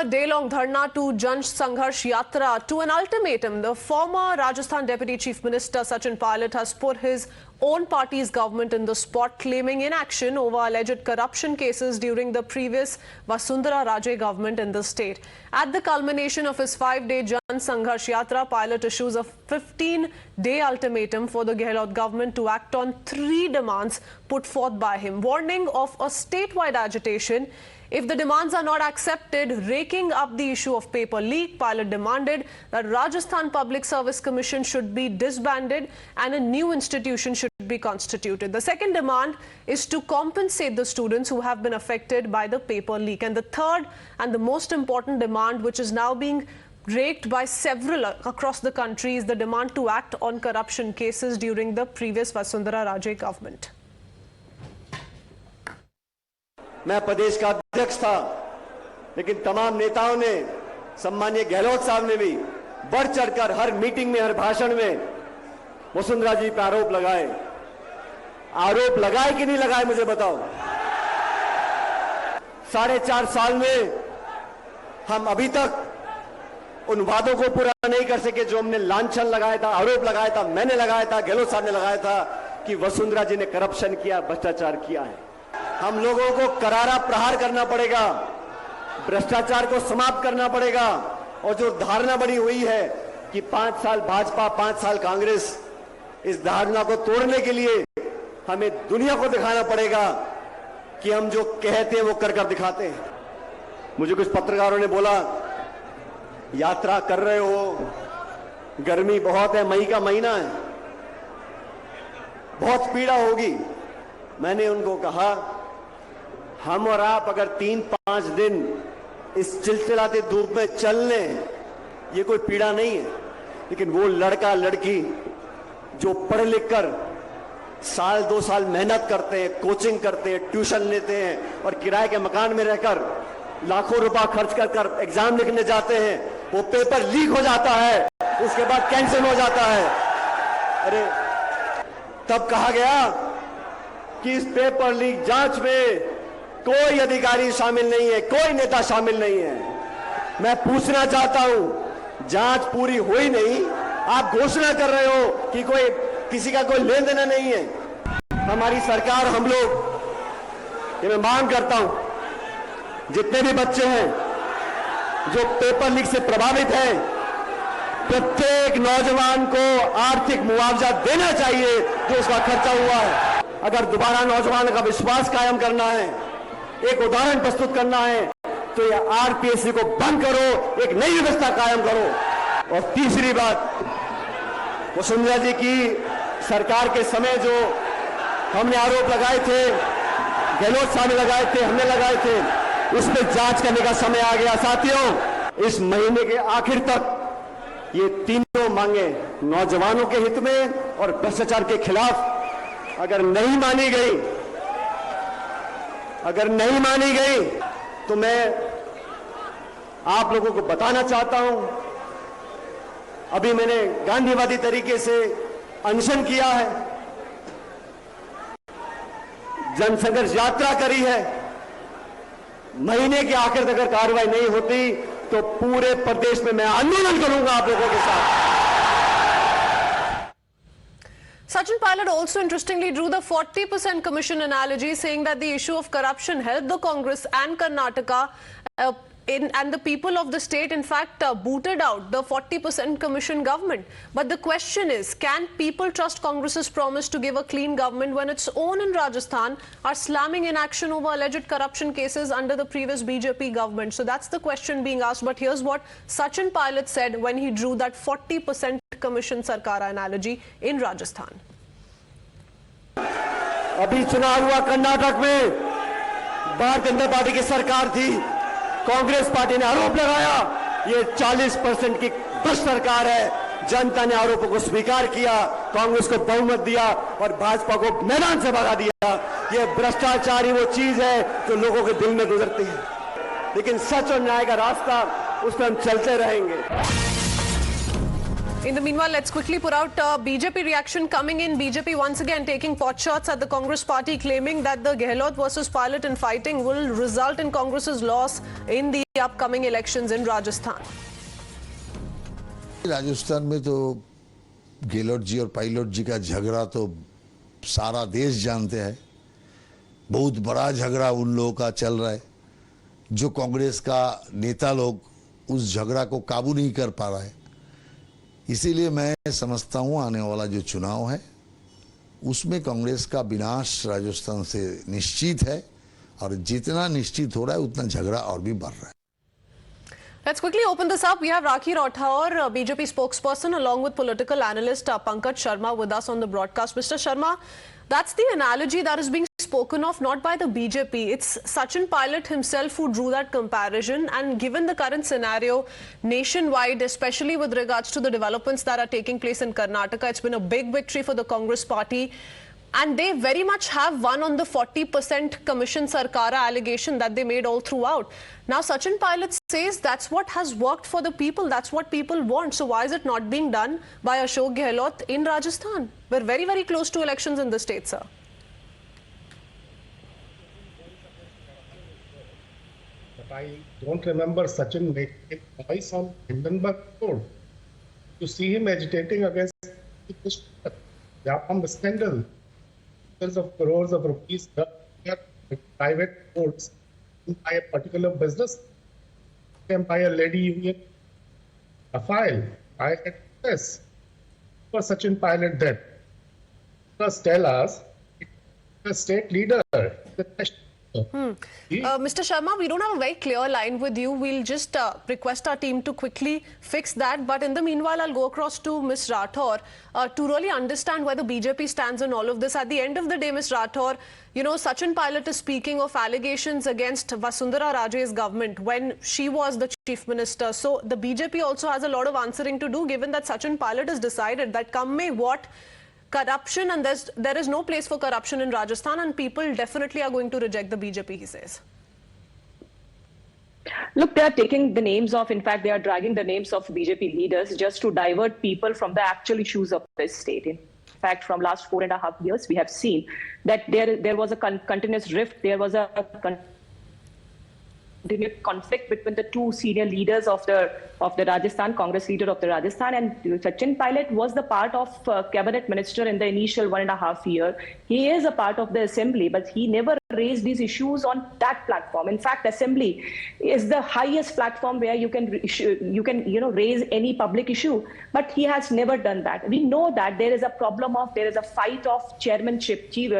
day-long dharna to Jan Sangharsh Yatra to an ultimatum. The former Rajasthan Deputy Chief Minister Sachin Pilot has put his own party's government in the spot, claiming inaction over alleged corruption cases during the previous Vasundhara Raje government in the state. At the culmination of his 5-day Jan Sangharsh Yatra, Pilot issues a 15-day ultimatum for the Gehlot government to act on 3 demands put forth by him, warning of a statewide agitation if the demands are not accepted. Raking up the issue of paper leak, Pilot demanded that Rajasthan Public Service Commission should be disbanded and a new institution should be constituted. The second demand is to compensate the students who have been affected by the paper leak. And the third and the most important demand, which is now being raked by several across the country, is the demand to act on corruption cases during the previous Vasundhara Raje government. मैं प्रदेश का अध्यक्ष था, लेकिन तमाम नेताओं ने, सम्मानीय गहलोत साहब ने भी बढ़ चढ़कर हर मीटिंग में, हर भाषण में वसुंधरा जी पर आरोप लगाए कि नहीं लगाए, मुझे बताओ। 4.5 साल में हम अभी तक उन वादों को पूरा नहीं कर सके जो हमने लांछन लगाया था, आरोप लगाया था, मैंने लगाया था, गहलोत साहब ने लगाया था कि वसुंधरा जी ने करप्शन किया, भ्रष्टाचार किया है। हम लोगों को करारा प्रहार करना पड़ेगा, भ्रष्टाचार को समाप्त करना पड़ेगा। और जो धारणा बनी हुई है कि 5 साल भाजपा, 5 साल कांग्रेस, इस धारणा को तोड़ने के लिए हमें दुनिया को दिखाना पड़ेगा कि हम जो कहते हैं वो कर कर दिखाते हैं। मुझे कुछ पत्रकारों ने बोला, यात्रा कर रहे हो, गर्मी बहुत है, मई का महीना है, बहुत पीड़ा होगी। मैंने उनको कहा, हम और आप अगर 3-5 दिन इस चिलचिलाते धूप में चल लें, ये कोई पीड़ा नहीं है। लेकिन वो लड़का लड़की जो पढ़ लिख कर 1-2 साल मेहनत करते हैं, कोचिंग करते हैं, ट्यूशन लेते हैं और किराए के मकान में रहकर लाखों रुपया खर्च कर एग्जाम लिखने जाते हैं, वो पेपर लीक हो जाता है, उसके बाद कैंसिल हो जाता है। अरे तब कहा गया कि इस पेपर लीक जांच में कोई अधिकारी शामिल नहीं है, कोई नेता शामिल नहीं है। मैं पूछना चाहता हूं, जांच पूरी हुई नहीं, आप घोषणा कर रहे हो कि कोई किसी का कोई लेन देना नहीं है। हमारी सरकार, हम लोग, ये मैं मांग करता हूं, जितने भी बच्चे हैं जो पेपर लीक से प्रभावित हैं, प्रत्येक नौजवान को आर्थिक मुआवजा देना चाहिए जो उसका खर्चा हुआ है। अगर दोबारा नौजवान का विश्वास कायम करना है, एक उदाहरण प्रस्तुत करना है, तो ये आरपीएससी को बंद करो, एक नई व्यवस्था कायम करो। और तीसरी बात, वसुंधरा जी की सरकार के समय जो हमने आरोप लगाए थे, गहलोत साहब ने लगाए थे, हमने लगाए थे, उस पर जांच करने का समय आ गया। साथियों, इस महीने के आखिर तक ये तीनों मांगे नौजवानों के हित में और भ्रष्टाचार के खिलाफ अगर नहीं मानी गई, तो मैं आप लोगों को बताना चाहता हूं, अभी मैंने गांधीवादी तरीके से अनशन किया है, जन संघर्ष यात्रा करी है। महीने के आखिर तक अगर कार्रवाई नहीं होती तो पूरे प्रदेश में मैं आंदोलन करूंगा आप लोगों के साथ। Sachin Pilot also interestingly drew the 40% commission analogy, saying that the issue of corruption helped the Congress and Karnataka and the people of the state, in fact, booted out the 40% commission government. But the question is, can people trust Congress's promise to give a clean government when its own in Rajasthan are slamming inaction over alleged corruption cases under the previous BJP government? So that's the question being asked. But here's what Sachin Pilot said when he drew that 40% commission Sarkara analogy in Rajasthan. अभी चुनाव हुआ कर्नाटक में, Bharatiya Janata party की सरकार थी, Congress party ने आरोप लगाया ये 40% की भ्रष्ट सरकार है। जनता ने आरोपों को स्वीकार किया, कांग्रेस को बहुमत दिया और भाजपा को मैदान से भगा दिया। ये भ्रष्टाचार ही वो चीज है जो लोगों के दिल में गुजरती है, लेकिन सच और न्याय का रास्ता, उस पर हम चलते रहेंगे। In the meanwhile, let's quickly put out BJP reaction coming in. BJP once again taking pot shots at the Congress party, claiming that the Gehlot versus Pilot infighting will result in Congress's loss in the upcoming elections in Rajasthan. Rajasthan में तो गेहलोत जी और pilot जी का झगड़ा तो सारा देश जानते हैं। बहुत बड़ा झगड़ा उन लोगों का चल रहा है। जो कांग्रेस का नेता लोग उस झगड़ा को काबू नहीं कर पा रहा है। इसीलिए मैं समझता हूं आने वाला जो चुनाव है उसमें कांग्रेस का विनाश राजस्थान से निश्चित है और जितना निश्चित हो रहा है उतना झगड़ा और भी बढ़ रहा है। Let's quickly open this up. We have Rakhi, Rathore, BJP spokesperson, along with political analyst Pankaj Sharma with us on the broadcast. Mr. Sharma, that's the analogy that is being spoken of not by the BJP. It's Sachin Pilot himself who drew that comparison. And given the current scenario nationwide, especially with regards to the developments that are taking place in Karnataka, it's been a big victory for the Congress party. And they very much have won on the 40% Commission Sarkara allegation that they made all throughout. Now, Sachin Pilot says that's what has worked for the people. That's what people want. So why is it not being done by Ashok Gehlot in Rajasthan? We're very, very close to elections in the state, sir. But I don't remember Sachin making a voice on Hindenburg Road. You see him agitating against the Yapam scandal. Of crores of rupees private votes by a particular business and by a lady union. A file. I had this for Sachin Pilot that just tell us the state leader. Mr. Sharma, we don't have a very clear line with you. We'll just request our team to quickly fix that. But in the meanwhile, I'll go across to Ms. Rathore to really understand where the BJP stands on all of this. At the end of the day, Ms. Rathore, you know, Sachin Pilot is speaking of allegations against Vasundhara Raje's government when she was the chief minister. So the BJP also has a lot of answering to do, given that Sachin Pilot has decided that come may what, corruption, and there is no place for corruption in Rajasthan, and people definitely are going to reject the BJP, he says. Look, they are taking the names of, in fact, they are dragging the names of BJP leaders just to divert people from the actual issues of this state. In fact, from last 4.5 years, we have seen that there was a continuous rift, there was a continued conflict between the two senior leaders of the Rajasthan, Congress leader of the Rajasthan, and Sachin Pilot was the part of cabinet minister in the initial 1.5 year. He is a part of the assembly, but he never raised these issues on that platform. In fact, assembly is the highest platform where you can raise any public issue, but he has never done that. We know that there is a problem of, there is a fight of chairmanship, chief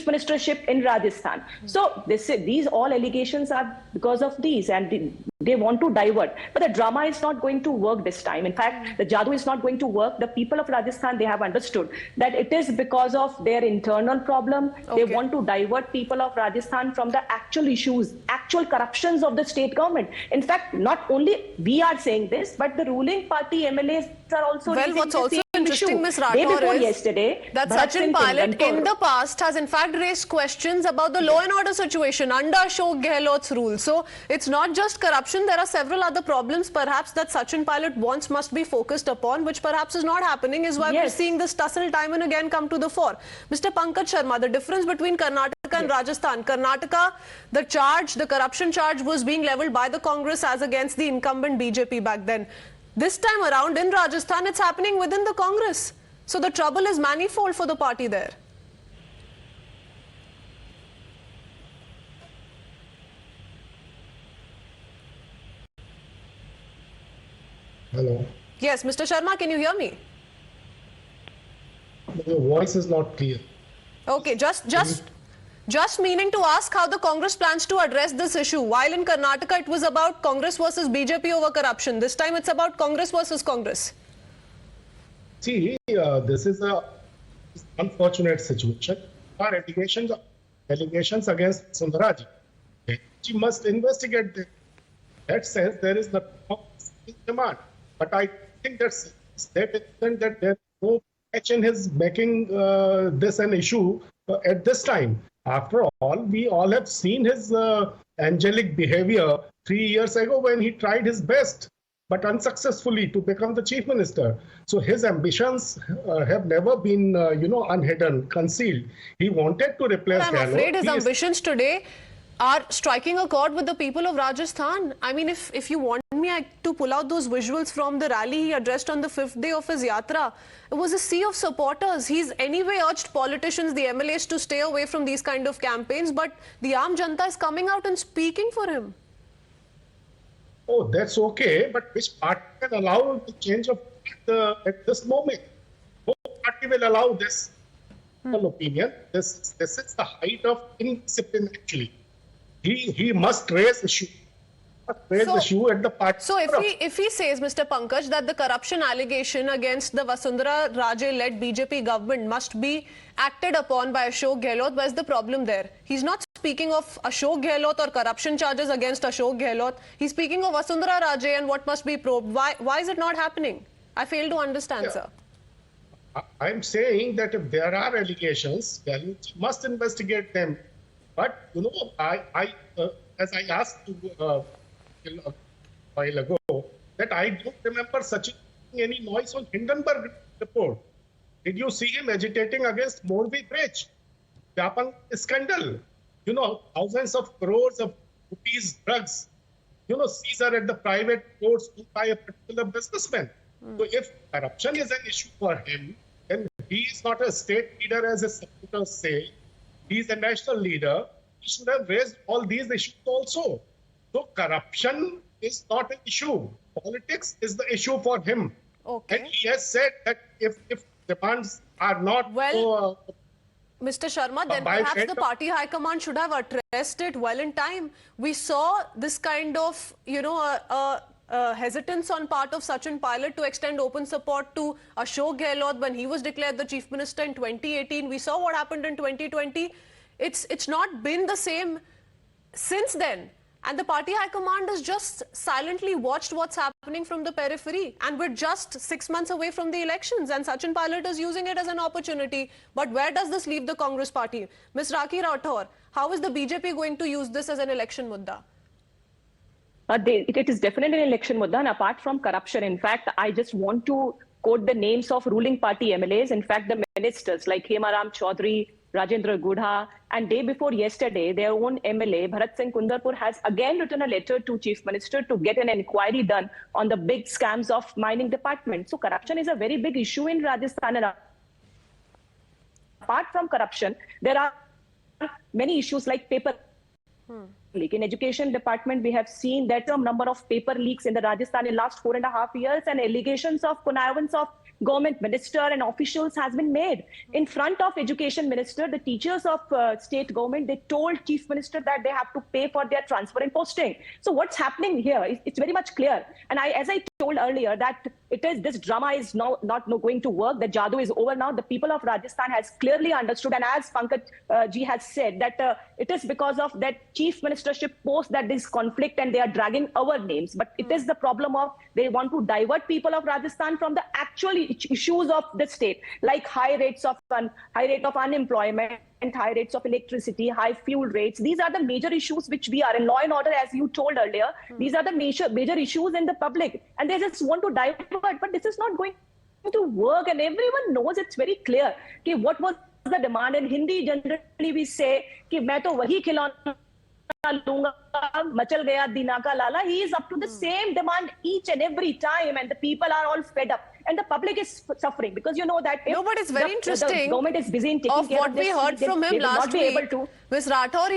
ministership in Rajasthan. So these all allegations are because of these, and they want to divert. But the drama is not going to work this time. In fact, the jadoo is not going to work. The people of Rajasthan, they have understood that it is because of their internal problem. Okay. They want to divert people of Rajasthan from the actual issues, actual corruptions of the state government. In fact, not only we are saying this, but the ruling party MLAs are also raising what's also interesting, Ms. Rathore, is that Sachin Pilot in the past has in fact raised questions about the law and order situation under Ashok Gehlot's rule. So it's not just corruption, there are several other problems perhaps that Sachin Pilot wants must be focused upon, which perhaps is not happening, is why we're seeing this tussle time and again come to the fore. Mr. Pankaj Sharma, the difference between Karnataka and Rajasthan. Karnataka, the corruption charge was being leveled by the Congress as against the incumbent BJP back then. This time around in Rajasthan, it's happening within the Congress. So the trouble is manifold for the party there. Hello. Yes, Mr. Sharma, can you hear me? Your voice is not clear. Okay, just meaning to ask how the Congress plans to address this issue. While in Karnataka it was about Congress versus BJP over corruption, this time it's about Congress versus Congress. See, this is an unfortunate situation. Our allegations against Vasundhara Raje. She must investigate this. In that sense, there is no demand. But I think that there is no catch in his making this an issue at this time. After all, we all have seen his angelic behavior 3 years ago when he tried his best but unsuccessfully to become the chief minister. So his ambitions have never been, unhidden, concealed. He wanted to replace But I'm Gehlot. afraid his ambitions today are striking a chord with the people of Rajasthan. I mean, if you want me to pull out those visuals from the rally he addressed on the 5th day of his yatra, it was a sea of supporters. He's anyway urged politicians, the MLAs, to stay away from these kind of campaigns, but the Aam Janata is coming out and speaking for him. Oh, that's okay, but which party can allow the change of at this moment? No party will allow this opinion. This is the height of indiscipline, actually. He must raise issue. Issue at the party. So if he says, Mr. Pankaj, that the corruption allegation against the Vasundhara Raje-led BJP government must be acted upon by Ashok Gehlot, where's the problem there? He's not speaking of Ashok Gehlot or corruption charges against Ashok Gehlot. He's speaking of Vasundhara Raje and what must be probed. Why is it not happening? I fail to understand, sir. I'm saying that if there are allegations, then you must investigate them. But, as I asked you a while ago, that I don't remember Sachin any noise on Hindenburg report. Did you see him agitating against Morvi Bridge, Vyapang scandal? Thousands of crores of rupees drugs, seizure at the private courts by a particular businessman. So if corruption is an issue for him, then he is not a state leader as his supporters say. He is a national leader. He should have raised all these issues also. So corruption is not an issue. Politics is the issue for him. Okay. And he has said that if demands are not... Well, Mr. Sharma, then perhaps the party high command should have addressed it well in time. We saw this kind of, hesitance on part of Sachin Pilot to extend open support to Ashok Gehlot when he was declared the chief minister in 2018. We saw what happened in 2020. It's not been the same since then. And the party high command has just silently watched what's happening from the periphery. And we're just 6 months away from the elections. And Sachin Pilot is using it as an opportunity. But where does this leave the Congress party? Ms. Rakhi Rathore, how is the BJP going to use this as an election mudda? It is definitely an election mudda. And apart from corruption, in fact, I just want to quote the names of ruling party MLAs. In fact, the ministers like Hemaram Chaudhary, Rajendra Gudha, and day before yesterday, their own MLA, Bharat Singh Kundarpur, has again written a letter to Chief Minister to get an inquiry done on the big scams of mining department. So corruption is a very big issue in Rajasthan. And apart from corruption, there are many issues like paper leak. In education department, we have seen that a number of paper leaks in the Rajasthan in last 4.5 years, and allegations of connivance of government minister and officials has been made. In front of education minister, the teachers of state government, they told chief minister that they have to pay for their transfer and posting. So what's happening here? It's very much clear. And as I told earlier, that this drama is now not going to work. The jadoo is over now. The people of Rajasthan has clearly understood. And as Pankaj ji has said, that it is because of that chief ministership post that this conflict, and they are dragging our names. But it is the problem of they want to divert people of Rajasthan from the actual issues of the state, like high rate of unemployment, high rates of electricity, high fuel rates. These are the major issues which we are in law and order, as you told earlier. These are the major issues in the public, and they just want to divert. But this is not going to work, and everyone knows it's very clear. Okay, what was the demand? In Hindi, generally we say कि मैं तो वही खिलौना लूंगा, मचल गया दीना का लाला. He is up to the same demand each and every time, and the people are all fed up. And the public is suffering because you know that if but it's very interesting the government is busy in taking care what of this, we heard from him last week. Ms. Rathore,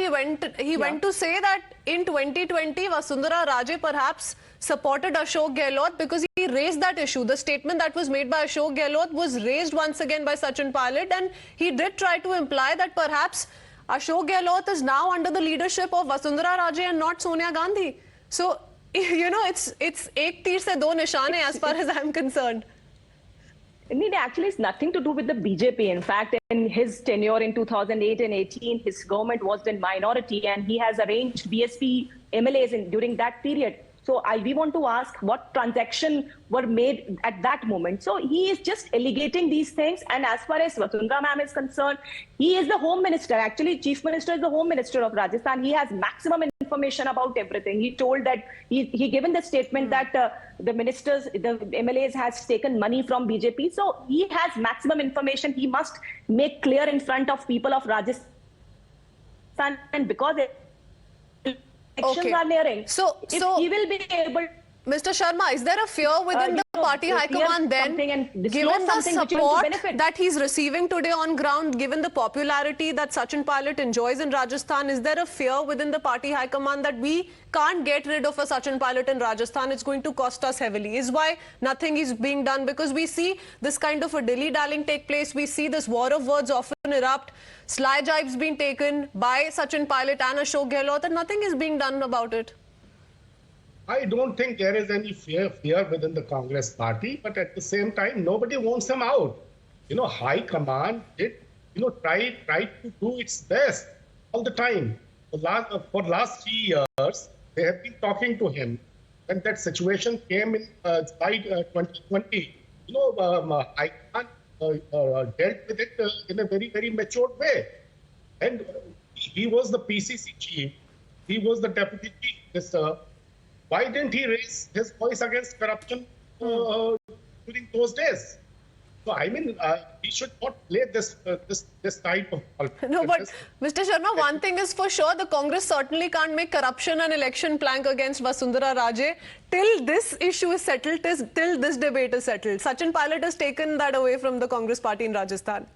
he went to say that in 2020, Vasundhara Raje perhaps supported Ashok Gehlot because he raised that issue. The statement that was made by Ashok Gehlot was raised once again by Sachin Pilot, and he did try to imply that perhaps Ashok Gehlot is now under the leadership of Vasundhara Raje and not Sonia Gandhi. So, it's ek teer se do nishan hai as far as I'm concerned. Actually, it's nothing to do with the BJP. In fact, in his tenure in 2008 and 18, his government was in minority, and he has arranged BSP MLAs during that period. So we want to ask what transactions were made at that moment. So he is just allegating these things. And as far as Vasundhara ma'am is concerned, he is the home minister. Actually, chief minister is the home minister of Rajasthan. He has maximum information about everything. He told that he given the statement that the ministers, the MLAs has taken money from BJP. So he has maximum information. He must make clear in front of people of Rajasthan, and because elections are nearing, so he will be able. Mr. Sharma, is there a fear within the party high command then, given the support that he's receiving today on ground, given the popularity that Sachin Pilot enjoys in Rajasthan, is there a fear within the party high command that we can't get rid of a Sachin Pilot in Rajasthan? It's going to cost us heavily. Is why nothing is being done, because we see this kind of a dilly-dallying take place. We see this war of words often erupt. Sly jibes being taken by Sachin Pilot and Ashok Gehlot, and nothing is being done about it. I don't think there is any fear within the Congress party, but at the same time, nobody wants him out. High command did, try to do its best all the time. For last 3 years, they have been talking to him. When that situation came in July 2020, High command dealt with it in a very, very matured way. And he was the PCC chief. He was the deputy chief minister. Why didn't he raise his voice against corruption during those days? So I mean, he should not play this type of politics. No, but Mr. Sharma, one thing is for sure: the Congress certainly can't make corruption an election plank against Vasundhara Raje till this issue is settled, till this debate is settled. Sachin Pilot has taken that away from the Congress party in Rajasthan.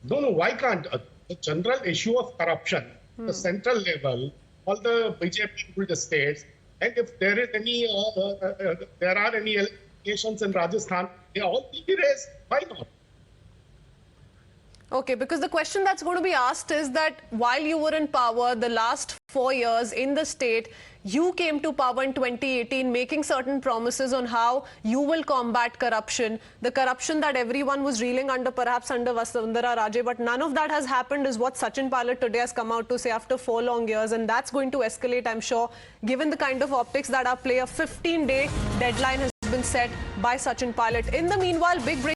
No, why can't? The general issue of corruption, the central level, all the BJP ruled states, and if there is any, there are any allegations in Rajasthan, they all will be raised. Why not? Okay, because the question that's going to be asked is that while you were in power the last 4 years in the state, you came to power in 2018 making certain promises on how you will combat corruption, the corruption that everyone was reeling under, perhaps under Vasundhara Raje, but none of that has happened is what Sachin Pilot today has come out to say after 4 long years, and that's going to escalate, I'm sure, given the kind of optics that are play. A 15-day deadline has been set by Sachin Pilot. In the meanwhile, big break.